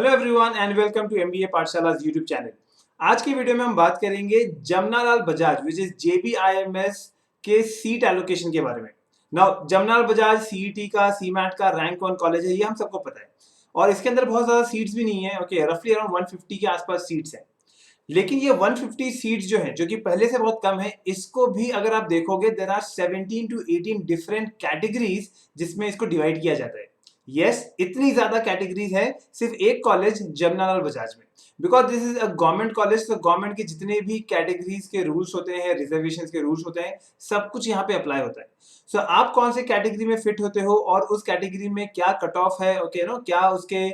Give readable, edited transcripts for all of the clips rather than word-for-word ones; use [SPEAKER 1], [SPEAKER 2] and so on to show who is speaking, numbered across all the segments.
[SPEAKER 1] Hello everyone and welcome to MBA Pathshala YouTube channel. आज की video में हम बात करेंगे Jamnalal Bajaj which is JBIMS के सीट एलोकेशन के बारे में। नाउ जमनालाल बजाज सीईटी का सीमैट का रैंक वन कॉलेज है, ये हम सबको पता है और इसके अंदर बहुत ज्यादा सीट्स भी नहीं है। ओके, रफली अराउंड 150 के आसपास सीट्स हैं। लेकिन ये 150 सीट्स जो है, जो कि पहले से बहुत कम है, इसको भी अगर आप देखोगे there are 17 to 18 different categories जिसमें इसको डिवाइड किया जाता है। यस, इतनी ज्यादा कैटेगरीज है सिर्फ एक कॉलेज जमनालाल बजाज में, because this is a government college. तो गवर्नमेंट के जितने भी कैटेगरीज के रूल्स होते हैं, रिजर्वेशन के रूल्स होते हैं, सब कुछ यहाँ पे अप्लाई होता है। सो आप कौन से कैटेगरी में फिट होते हो और उस कैटेगरी में क्या कट ऑफ है, ओके नो, क्या उसके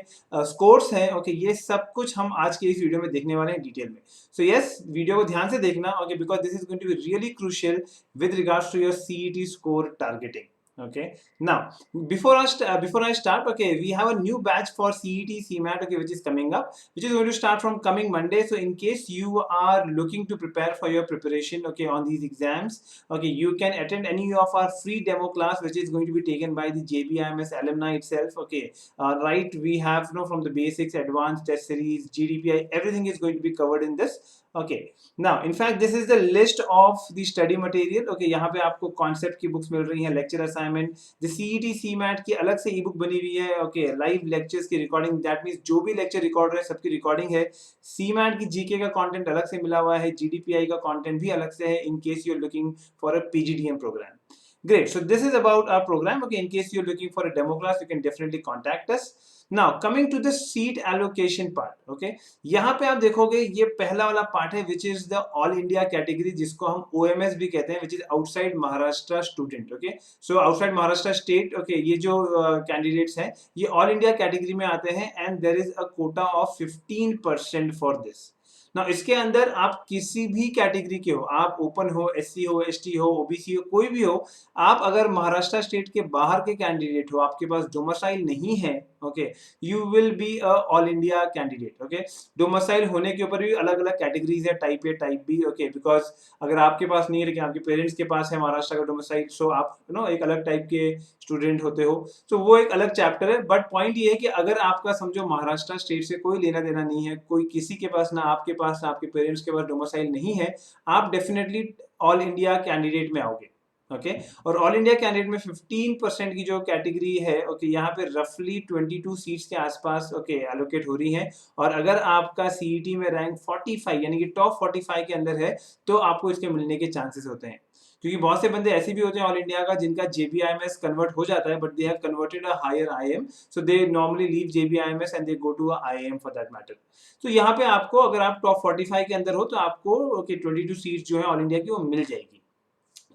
[SPEAKER 1] स्कोर्स हैं, ओके, ये सब कुछ हम आज के इस वीडियो में देखने वाले हैं डिटेल में। सो यस, वीडियो को ध्यान से देखना, okay, because this is going to be really crucial with regards to your CET score targeting. Okay, now before I start, okay, we have a new batch for CET CMAT, okay, which is coming up, which is going to start from coming Monday. So in case you are looking to prepare for your preparation, okay, on these exams, okay, you can attend any of our free demo class which is going to be taken by the JBIMS alumni itself. Okay, right, we have, you know, from the basics, advanced test series, GDPI, everything is going to be covered in this. Okay, now in fact this is the list of the study material. Okay, यहाँ पे आपको concept की books मिल रही हैं, lecture assignment, the CET CMAT की अलग से e-book बनी हुई है। Okay, live lectures की recording, that means जो भी lecture record रहे हैं सबकी recording है। CMAT की GK का content अलग से मिला हुआ है, GDPI का content भी अलग से है in case you're looking for a PGDM program. Great. So this is about our program. Okay, in case you're looking for a demo class, you can definitely contact us. Now coming to the seat allocation part. Okay, यहाँ पे आप देखोगे ये पहला वाला part है which is the all India category, जिसको हम OMS भी कहते हैं, which is outside Maharashtra student. Okay, so outside Maharashtra state, okay, ये जो कैंडिडेट्स हैं ये ऑल इंडिया कैटेगरी में आते हैं and there is a quota of 15% for this. ना इसके अंदर आप किसी भी कैटेगरी के हो, आप ओपन हो, SC हो, ST हो, OBC हो, कोई भी हो, आप अगर महाराष्ट्र स्टेट के बाहर के कैंडिडेट हो, आपके पास डोमिसाइल नहीं है, okay, you will be a all India candidate. Okay, domicile होने के ऊपर भी अलग अलग कैटेगरीज है, type A, type B. Okay, because अगर आपके पास नहीं है लेकिन आपके पेरेंट्स के पास है महाराष्ट्र का डोमिसाइल, सो आप नो एक अलग टाइप के स्टूडेंट होते हो, तो वो एक अलग चैप्टर है। बट पॉइंट ये है कि अगर आपका समझो महाराष्ट्र स्टेट से कोई लेना देना नहीं है, कोई किसी के पास, ना आपके पास ना आपके पेरेंट्स के पास डोमिसाइल नहीं है, आप डेफिनेटली ऑल इंडिया कैंडिडेट में आओगे। ओके, और ऑल इंडिया कैंडिडेट में 15% की जो कैटेगरी है, ओके, यहाँ पे रफली 22 सीट्स के आसपास, ओके, एलोकेट हो रही है। और अगर आपका सीईटी में रैंक 45 यानी कि टॉप 45 के अंदर है, तो आपको इसके मिलने के चांसेस होते हैं। क्योंकि बहुत से बंदे ऐसे भी होते हैं ऑल इंडिया का जिनका JBIMS कन्वर्ट हो जाता है, but they have converted a higher IIM, so they normally leave JBIMS and they go to a IIM for that matter. तो यहाँ पे आपको, अगर आप टॉप 45 के अंदर हो, तो आपको ओके 22 सीट्स जो है ऑल इंडिया की वो मिल जाएगी।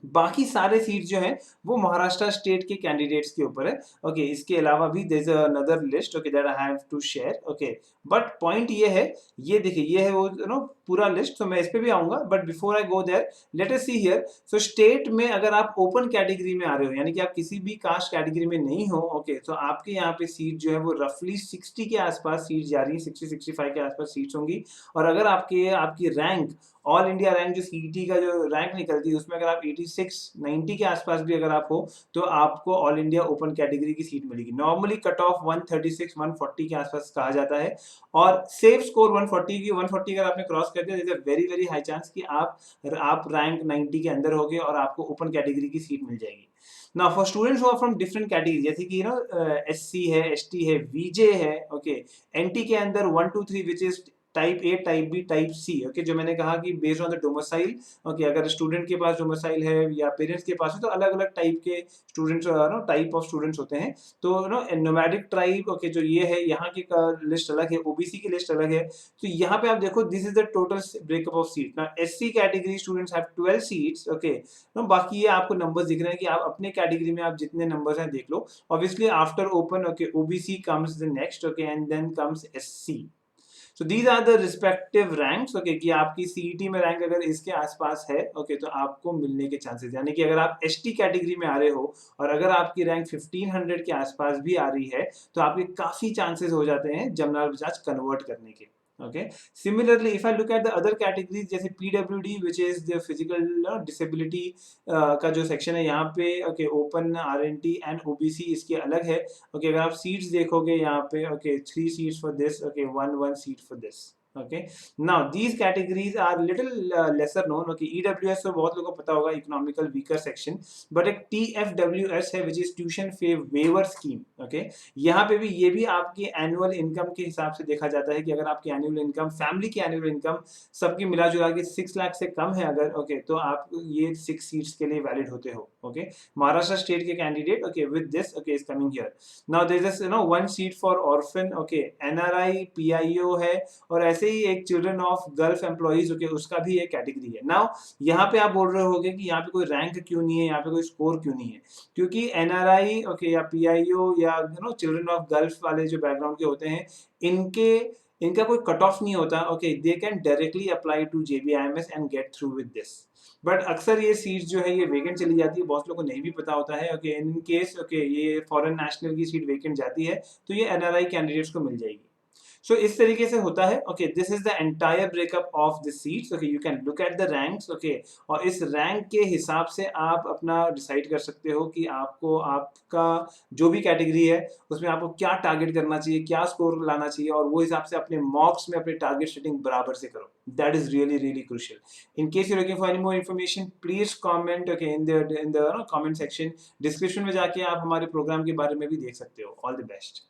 [SPEAKER 1] बाकी सारे सीट जो हैं वो महाराष्ट्र स्टेट के कैंडिडेट्स के ऊपर है। ओके, इसके अलावा भी there is another list, okay, that I have to share. Okay, but point ये है, ये देखिए, ये है वो नो पूरा लिस्ट, तो मैं इस पे भी आऊंगा, but before I go there let us see here. So state में अगर आप ओपन कैटेगरी में आ रहे हो, यानी कि आप किसी भी कास्ट कैटेगरी में नहीं हो, ओके, तो आपके यहाँ पे सीट जो है वो रफली 60 के आसपास सीट जा रही है, 60-65 के आसपास सीट्स होंगी। और अगर आपकी रैंक, ऑल इंडिया रैंक जो सीईटी का जो रैंक निकलती है, उसमें अगर आप 86-90 के आसपास भी अगर आप हो, तो आपको ऑल इंडिया ओपन कैटेगरी की सीट मिलेगी। नॉर्मली कट ऑफ 136-140 के आसपास कहा जाता है, और सेफ स्कोर 140 अगर आपने क्रॉस कर दिया, there is a very very high chance कि आप रैंक 90 के अंदर होगे और आपको ओपन कैटेगरी की सीट मिल जाएगी। Now for students who are from different categories, जैसे कि SC है, ST है, VJ है, ओके, NT के अंदर 1 2 3 which is type A, type B, type C. Okay, जो मैंने कहा कि based on the domicile, okay, अगर स्टूडेंट के पास डोमिसाइल है या पेरेंट्स के पास है, तो अलग अलग टाइप के students, no type of students होते हैं। तो नो नोमैडिक ट्राइब, ओके, जो ये है यहाँ की लिस्ट अलग है, OBC की लिस्ट अलग है। तो यहाँ पे आप देखो, this is the total breakup of seat. ना SC category students have 12 seats. Okay, no बाकी ये आपको नंबर्स दिख रहे हैं कि आप अपने कैटेगरी में आप जितने नंबर्स हैं देख लो। Obviously after open, okay, OBC comes the next, okay, and then comes SC। So these are the respective ranks, okay, कि आपकी CET में रैंक अगर इसके आसपास है, okay, तो आपको मिलने के चांसेस, यानी कि अगर आप ST कैटेगरी में आ रहे हो और अगर आपकी रैंक 1500 के आसपास भी आ रही है, तो आपके काफी चांसेस हो जाते हैं जमनालाल बजाज कन्वर्ट करने के। Okay. Similarly, if I look at the other categories जैसे PWD which is the physical disability का जो सेक्शन है यहाँ पे okay, open RNT and OBC इसके अलग है. Okay, अगर आप सीट्स देखोगे यहाँ पे okay, 3 seats for this, okay, one seat for this. Okay, now these categories are little lesser known. Okay, EWS तो बहुत लोगों को पता होगा, economical weaker section, but एक TFWS है which is tuition fee waiver scheme. Okay, यहाँ पे भी ये भी आपकी एनुअल इनकम के हिसाब से देखा जाता है कि अगर आपकी एनुअल इनकम, फैमिली की एनुअल इनकम सबकी मिला जुला के 6 लाख से कम है अगर, ओके, तो आप ये 6 सीट्स के लिए वैलिड होते हो. ओके, महाराष्ट्र स्टेट के candidate, okay, with this, okay, is coming here. Now there is one seat for orphan, okay, NRI, PIO है, और ऐसे ही एक children of Gulf employees, okay, उसका भी एक कैटेगरी है. नाउ यहाँ पे आप बोल रहे होगे कि यहाँ पे कोई रैंक क्यों नहीं है, यहाँ पे कोई स्कोर क्यों नहीं है? क्योंकि एनआरआई, ओके, या पीआईओ या चिल्ड्रन ऑफ गल्फ वाले जो बैकग्राउंड के होते हैं, इनका कोई कट ऑफ नहीं होता. Okay, they can directly apply to JBIMS and get through with this. But अक्सर ये सीट जो है ये वेकेंट चली जाती है, बहुत लोगों को नहीं भी पता होता है. ओके, इन केस, ओके, ये फॉरेन नेशनल की सीट वेकेंट जाती है तो ये एनआरआई कैंडिडेट्स को मिल जाएगी. सो इस तरीके से होता है. Okay, this is the entire breakup of the seats. Okay, you can look at the ranks. Okay, और इस रैंक के हिसाब से आप अपना डिसाइड कर सकते हो कि आपको आपका जो भी कैटेगरी है उसमें आपको क्या टारगेट करना चाहिए, क्या स्कोर लाना चाहिए, और वो हिसाब से अपने मॉक्स में अपने टारगेट सेटिंग बराबर से करो. That is really really crucial. In case you looking for any more information, please comment, okay, in the comment section. Description में जाके आप हमारे प्रोग्राम के बारे में भी देख सकते हो. All the best.